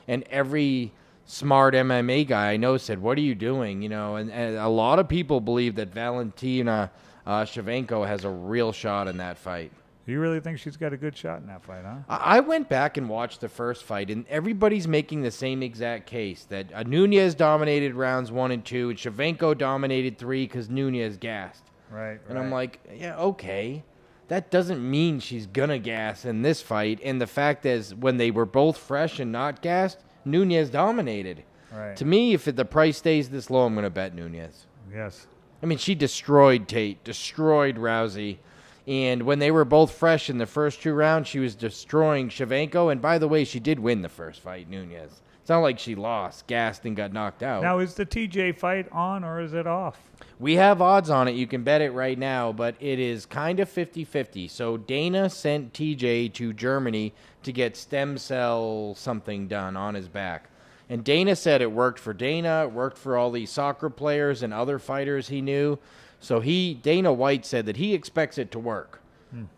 And every smart MMA guy I know said, "What are you doing?" You know, and a lot of people believe that Valentina Shevchenko has a real shot in that fight. You really think she's got a good shot in that fight, huh? I went back and watched the first fight, and everybody's making the same exact case that Nunes dominated rounds 1 and 2, and Shevchenko dominated 3 because Nunes gassed. Right. And I'm like, yeah, okay. That doesn't mean she's going to gas in this fight. And the fact is, when they were both fresh and not gassed, Nunes dominated. Right. To me, if the price stays this low, I'm going to bet Nunes. Yes. I mean, she destroyed Tate, destroyed Rousey. And when they were both fresh in the first 2 rounds, she was destroying Shevchenko. And by the way, she did win the first fight, Nunes. It's not like she lost, gassed, and got knocked out. Now, is the TJ fight on or is it off? We have odds on it. You can bet it right now, but it is kind of 50-50. So Dana sent TJ to Germany to get stem cell something done on his back. And Dana said it worked for Dana, it worked for all these soccer players and other fighters he knew. So Dana White said that he expects it to work.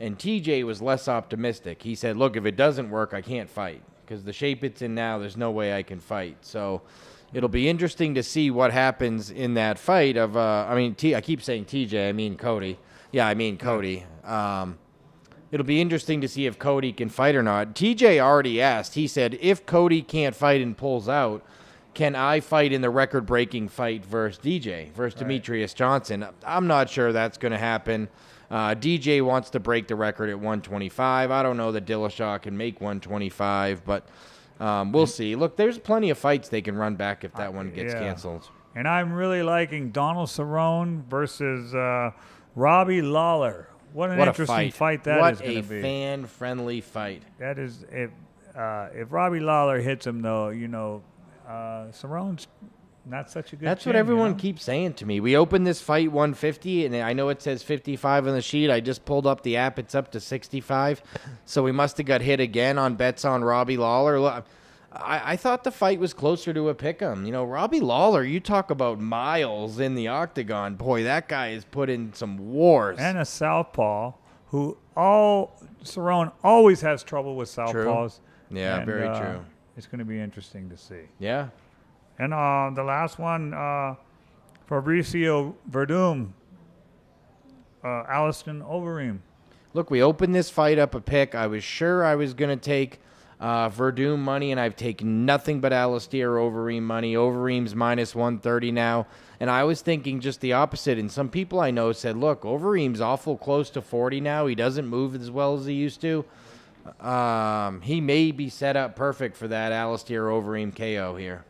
And TJ was less optimistic. He said, look, if it doesn't work, I can't fight. Because the shape it's in now, there's no way I can fight. So it'll be interesting to see what happens in that fight of, I keep saying TJ, I mean Cody. Yeah, I mean Cody. It'll be interesting to see if Cody can fight or not. TJ already asked. He said, if Cody can't fight and pulls out, can I fight in the record-breaking fight versus DJ, versus Demetrius Johnson? I'm not sure that's going to happen. DJ wants to break the record at 125. I don't know that Dillashaw can make 125, but we'll see. Look, there's plenty of fights they can run back if that one gets canceled. And I'm really liking Donald Cerrone versus Robbie Lawler. What an interesting fight that is going to be. What a fan-friendly fight. That is, if Robbie Lawler hits him, though, you know, Cerrone's not such a good That's what everyone keeps saying to me. We opened this fight 150, and I know it says 55 on the sheet. I just pulled up the app. It's up to 65. So we must have got hit again on bets on Robbie Lawler. Look, I thought the fight was closer to a pick'em. You know, Robbie Lawler, you talk about miles in the octagon. Boy, that guy has put in some wars. And a southpaw who Cerrone always has trouble with southpaws. True. Yeah, and, very true. It's going to be interesting to see. Yeah. And the last one, Fabricio Verdum, Alisson Overeem. Look, we opened this fight up a pick. I was sure I was going to take Verdum money, and I've taken nothing but Alistair Overeem money. Overeem's -130 now. And I was thinking just the opposite. And some people I know said, look, Overeem's awful close to 40 now. He doesn't move as well as he used to. He may be set up perfect for that Alistair Overeem KO here.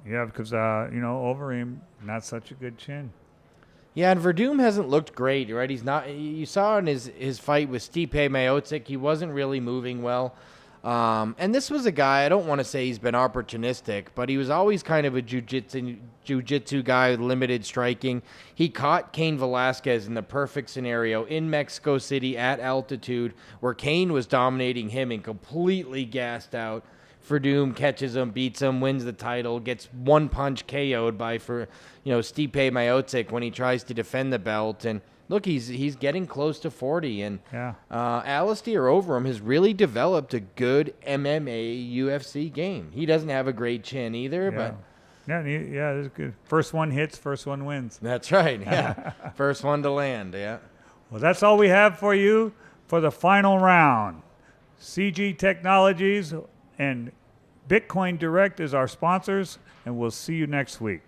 Yeah, because, Overeem, not such a good chin. Yeah, and Verdum hasn't looked great, right? He's not. You saw in his fight with Stipe Miocic, he wasn't really moving well. And this was a guy, I don't want to say he's been opportunistic, but he was always kind of a jiu-jitsu guy with limited striking. He caught Cain Velasquez in the perfect scenario in Mexico City at altitude where Cain was dominating him and completely gassed out. Verdum catches him, beats him, wins the title, gets one punch KO'd by Stipe Miocic when he tries to defend the belt. And look, he's getting close to 40. And Alistair Overeem has really developed a good MMA UFC game. He doesn't have a great chin either, but that's good. First one hits, first one wins. That's right. Yeah, first one to land. Yeah. Well, that's all we have for you for the final round. CG Technologies and Bitcoin Direct is our sponsors, and we'll see you next week.